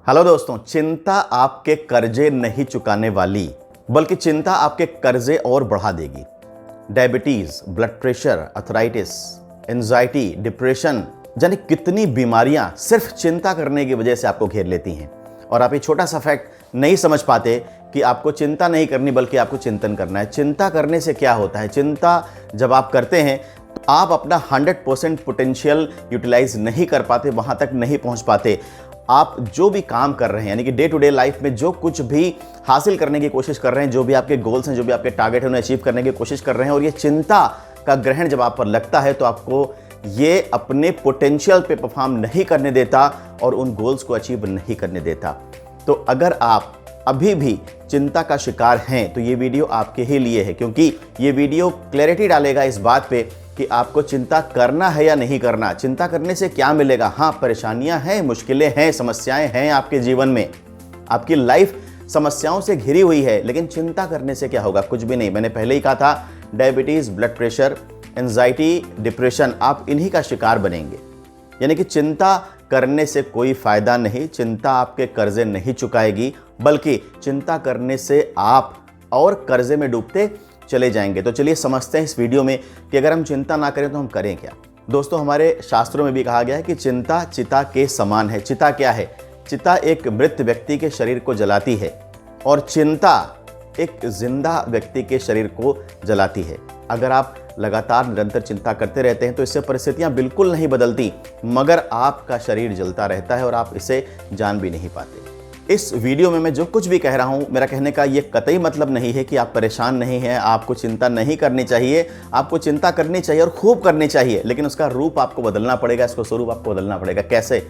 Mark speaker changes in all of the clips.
Speaker 1: Hello दोस्तों, चिंता आपके कर्जे नहीं चुकाने वाली, बल्कि चिंता आपके कर्जे और बढ़ा देगी। Diabetes, blood pressure, arthritis, anxiety, depression जाने कितनी बीमारियां सिर्फ चिंता करने की वजह से आपको घेर लेती हैं। और आप ये छोटा सा फैक्ट नहीं समझ पाते कि आपको चिंता नहीं करनी बल्कि आपको चिंतन करना है। चिंता करने से क्या होता है? चिंता जब आप करते हैं तो आप अपना 100% पोटेंशियल यूटिलाइज नहीं कर पाते, वहां तक नहीं पहुंच पाते। आप जो भी काम कर रहे हैं, यानी कि डे टू डे लाइफ में जो कुछ भी हासिल करने की कोशिश कर रहे हैं, जो भी आपके गोल्स हैं, जो भी आपके टारगेट हैं, उन्हें अचीव करने की कोशिश कर रहे हैं, और ये चिंता का ग्रहण जब आप पर लगता है तो आपको ये अपने पोटेंशियल पे परफॉर्म नहीं करने देता और उन गोल्स को अचीव नहीं करने देता। तो अगर आप अभी भी चिंता का शिकार हैं तो ये वीडियो आपके ही लिए है, क्योंकि ये वीडियो क्लैरिटी डालेगा इस बात पे कि आपको चिंता करना है या नहीं करना। चिंता करने से क्या मिलेगा? हाँ, परेशानियां हैं, मुश्किलें हैं, समस्याएं हैं आपके जीवन में। आपकी लाइफ समस्याओं से घिरी हुई है, लेकिन चिंता करने से क्या होगा? कुछ भी नहीं। मैंने पहले ही कहा था, diabetes, blood pressure, anxiety, depression, आप इन्हीं का शिकार बनेंगे। यानी कि चिंता करने से कोई फायदा नहीं। चिंता आपके कर्जे नहीं चुकाएगी, बल्कि चिंता करने से आप और कर्जे में डूबते चले जाएंगे। तो चलिए समझते हैं इस वीडियो में कि अगर हम चिंता ना करें तो हम करें क्या। दोस्तों, हमारे शास्त्रों में भी कहा गया है कि चिंता चिता के समान है। चिता क्या है? चिता एक मृत व्यक्ति के शरीर को जलाती है और चिंता एक जिंदा व्यक्ति के शरीर को जलाती है। अगर आप लगातार निरंतर चिंता करते रहते हैं तो इससे परिस्थितियां बिल्कुल नहीं बदलती, मगर आपका शरीर जलता रहता है और आप इसे जान भी नहीं पाते। इस वीडियो में मैं जो कुछ भी कह रहा हूं, मेरा कहने का ये कतई मतलब नहीं है कि आप परेशान नहीं हैं, आपको चिंता नहीं करनी चाहिए। आपको चिंता करनी चाहिए और खूब करनी चाहिए, लेकिन उसका रूप आपको बदलना पड़ेगा, इसको स्वरूप आपको बदलना पड़ेगा। कैसे?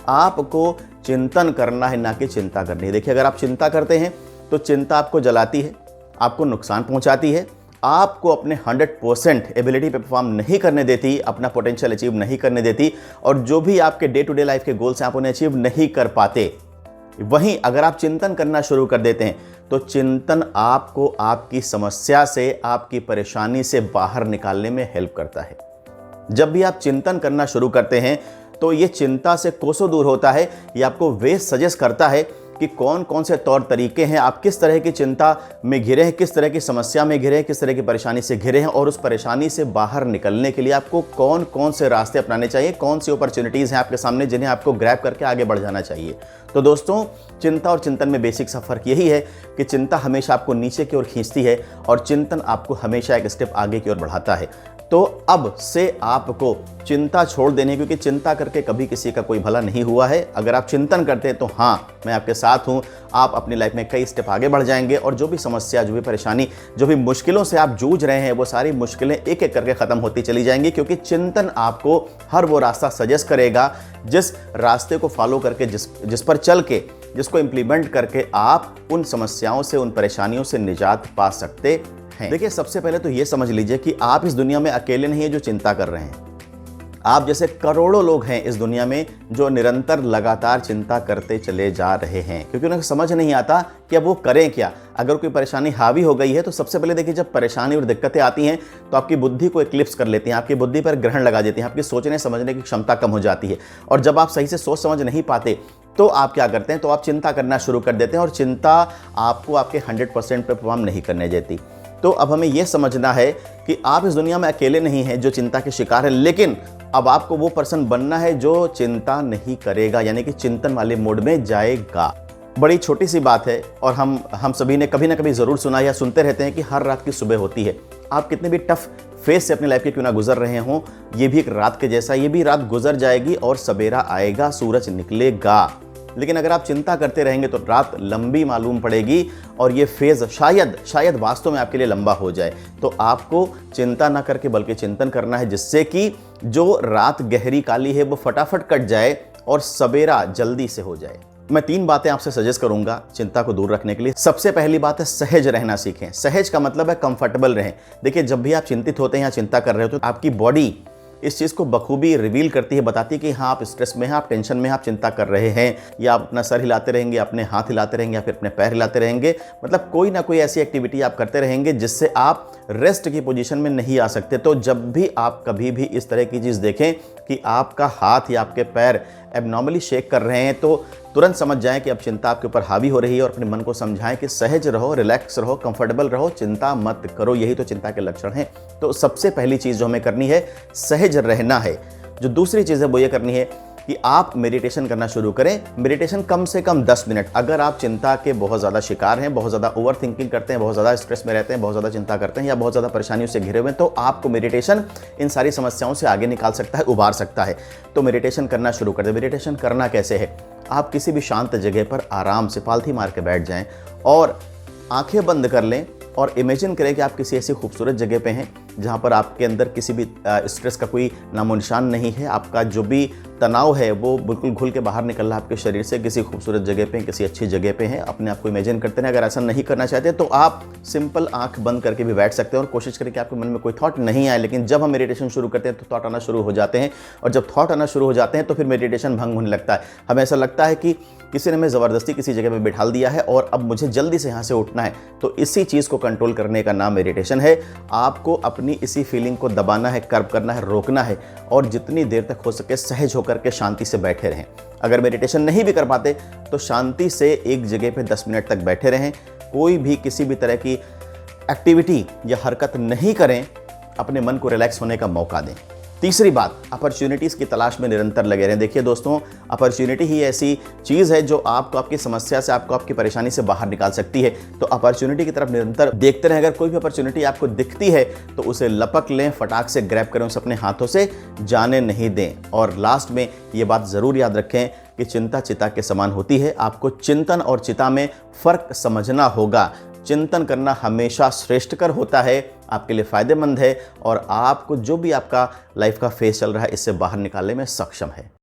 Speaker 1: आपको चिंतन करना है, ना कि चिंता करनी है। देखिए, अगर आप चिंता करते हैं तो चिंता आपको जलाती है, आपको नुकसान पहुंचाती है, आपको अपने 100% एबिलिटी पे परफॉर्म नहीं करने देती, अपना पोटेंशियल अचीव नहीं करने देती, और जो भी आपके डे टू डे लाइफ के गोल्स हैं आप उन्हें अचीव नहीं कर पाते। वहीं अगर आप चिंतन करना शुरू कर देते हैं तो चिंतन आपको आपकी समस्या से, आपकी परेशानी से बाहर निकालने में हेल्प करता है। जब भी आप चिंतन करना शुरू करते हैं तो ये चिंता से कोसों दूर होता है। ये आपको वे सजेस्ट करता है कि कौन कौन से तौर तरीके हैं, आप किस तरह की चिंता में घिरे हैं, किस तरह की समस्या में घिरे हैं, किस तरह की परेशानी से घिरे हैं, और उस परेशानी से बाहर निकलने के लिए आपको कौन कौन से रास्ते अपनाने चाहिए, कौन सी अपॉर्चुनिटीज़ हैं आपके सामने जिन्हें आपको ग्रैब करके आगे बढ़ जाना चाहिए। तो दोस्तों, चिंता और चिंतन में बेसिक सा फर्क यही है कि चिंता हमेशा आपको नीचे की ओर खींचती है और चिंतन आपको हमेशा एक स्टेप आगे की ओर बढ़ाता है। तो अब से आपको चिंता छोड़ देनी, क्योंकि चिंता करके कभी किसी का कोई भला नहीं हुआ है। अगर आप चिंतन करते हैं तो हाँ, मैं आपके साथ हूँ, आप अपनी लाइफ में कई स्टेप आगे बढ़ जाएंगे और जो भी समस्या, जो भी परेशानी, जो भी मुश्किलों से आप जूझ रहे हैं, वो सारी मुश्किलें एक एक करके खत्म होती चली जाएंगी, क्योंकि चिंतन आपको हर वो रास्ता सजेस्ट करेगा जिस रास्ते को फॉलो करके, जिस पर चल के, जिसको इम्प्लीमेंट करके आप उन समस्याओं से, उन परेशानियों से निजात पा सकते हैं। देखिए, सबसे पहले तो ये समझ लीजिए कि आप इस दुनिया में अकेले नहीं है जो चिंता कर रहे हैं। आप जैसे करोड़ों लोग हैं इस दुनिया में जो निरंतर लगातार चिंता करते चले जा रहे हैं, क्योंकि उन्हें समझ नहीं आता कि अब वो करें क्या। अगर कोई परेशानी हावी हो गई है तो सबसे पहले देखिए, जब परेशानी और दिक्कतें आती हैं तो आपकी बुद्धि को एक्लिप्स कर लेती हैं, आपकी बुद्धि पर ग्रहण लगा देती हैं, आपकी सोचने समझने की क्षमता कम हो जाती है। और जब आप सही से सोच समझ नहीं पाते तो आप क्या करते हैं? तो आप चिंता करना शुरू कर देते हैं, और चिंता आपको आपके 100% पे परफॉर्म नहीं करने देती। तो अब हमें यह समझना है कि आप इस दुनिया में अकेले नहीं हैं जो चिंता के शिकार है, लेकिन अब आपको वो पर्सन बनना है जो चिंता नहीं करेगा, यानी कि चिंतन वाले मोड में जाएगा। बड़ी छोटी सी बात है, और हम सभी ने कभी ना कभी ज़रूर सुना या सुनते रहते हैं कि हर रात की सुबह होती है। आप कितने भी टफ फेस से अपनी लाइफ के क्यों ना गुजर रहे हों, ये भी एक रात के जैसा, ये भी रात गुजर जाएगी और सवेरा आएगा, सूरज निकलेगा। लेकिन अगर आप चिंता करते रहेंगे तो रात लंबी मालूम पड़ेगी और ये फेज़ शायद वास्तव में आपके लिए लंबा हो जाए। तो आपको चिंता ना करके बल्कि चिंतन करना है, जिससे कि जो रात गहरी काली है वो फटाफट कट जाए और सवेरा जल्दी से हो जाए। मैं 3 बातें आपसे सजेस्ट करूंगा चिंता को दूर रखने के लिए। सबसे पहली बात है, सहज रहना सीखें। सहज का मतलब है कंफर्टेबल रहें। देखिए, जब भी आप चिंतित होते हैं या चिंता कर रहे हो तो आपकी बॉडी इस चीज़ को बखूबी रिवील करती है, बताती है कि हाँ, आप स्ट्रेस में हैं, आप टेंशन में हैं, आप चिंता कर रहे हैं, या आप अपना सर हिलाते रहेंगे, अपने हाथ हिलाते रहेंगे, या फिर अपने पैर हिलाते रहेंगे। मतलब कोई ना कोई ऐसी एक्टिविटी आप करते रहेंगे जिससे आप रेस्ट की पोजीशन में नहीं आ सकते। तो जब भी आप कभी भी इस तरह की चीज़ देखें, कि आपका हाथ या आपके पैर एबनॉर्मली शेक कर रहे हैं तो तुरंत समझ जाएं कि अब चिंता आपके ऊपर हावी हो रही है और अपने मन को समझाएं कि सहज रहो, रिलैक्स रहो, कंफर्टेबल रहो, चिंता मत करो। यही तो चिंता के लक्षण हैं। तो सबसे पहली चीज़ जो हमें करनी है, सहज रहना है। जो दूसरी चीज़ है वो ये करनी है कि आप मेडिटेशन करना शुरू करें। मेडिटेशन कम से कम 10 मिनट। अगर आप चिंता के बहुत ज़्यादा शिकार हैं, बहुत ज़्यादा ओवर थिंकिंग करते हैं, बहुत ज़्यादा स्ट्रेस में रहते हैं, बहुत ज़्यादा चिंता करते हैं या बहुत ज़्यादा परेशानियों से घिरे हुए हैं, तो आपको मेडिटेशन इन सारी समस्याओं से आगे निकाल सकता है, उबार सकता है। तो मेडिटेशन करना शुरू कर दें। मेडिटेशन करना कैसे है? आप किसी भी शांत जगह पर आराम से पालथी मार के बैठ जाएं और आंखें बंद कर लें और इमेजिन करें कि आप किसी ऐसी खूबसूरत जगह पे हैं जहाँ पर आपके अंदर किसी भी स्ट्रेस का कोई नामो निशान नहीं है। आपका जो भी तनाव है वो बिल्कुल घुल के बाहर निकल रहा है आपके शरीर से। किसी खूबसूरत जगह पे, किसी अच्छी जगह पे हैं, अपने आप को इमेजिन करते हैं। अगर ऐसा नहीं करना चाहते तो आप सिंपल आंख बंद करके भी बैठ सकते हैं और कोशिश करें कि आपके मन में कोई थॉट नहीं आए। लेकिन जब हम मेडिटेशन शुरू करते हैं तो थॉट आना शुरू हो जाते हैं और जब थॉट आना शुरू हो जाते हैं तो फिर मेडिटेशन भंग होने लगता है। हमें ऐसा लगता है कि किसी ने हमें ज़बरदस्ती किसी जगह पे बिठा दिया है और अब मुझे जल्दी से यहाँ से उठना है। तो इसी चीज़ को कंट्रोल करने का नाम मेडिटेशन है। आपको अपनी इसी फीलिंग को दबाना है, कर्ब करना है, रोकना है और जितनी देर तक हो सके सहज होकर के शांति से बैठे रहें। अगर मेडिटेशन नहीं भी कर पाते तो शांति से एक जगह पे 10 मिनट तक बैठे रहें। कोई भी किसी भी तरह की एक्टिविटी या हरकत नहीं करें, अपने मन को रिलैक्स होने का मौका दें। तीसरी बात, अपॉर्चुनिटीज़ की तलाश में निरंतर लगे रहें। देखिए दोस्तों, अपॉर्चुनिटी ही ऐसी चीज़ है जो आपको आपकी समस्या से, आपको आपकी परेशानी से बाहर निकाल सकती है। तो अपॉर्चुनिटी की तरफ निरंतर देखते रहें। अगर कोई भी अपॉर्चुनिटी आपको दिखती है तो उसे लपक लें, फटाक से ग्रैब करें, उसे अपने हाथों से जाने नहीं दें। और लास्ट में ये बात ज़रूर याद रखें कि चिंता चिता के समान होती है। आपको चिंतन और चिता में फ़र्क समझना होगा। चिंतन करना हमेशा श्रेष्ठकर होता है, आपके लिए फ़ायदेमंद है और आपको जो भी आपका लाइफ का फेस चल रहा है इससे बाहर निकालने में सक्षम है।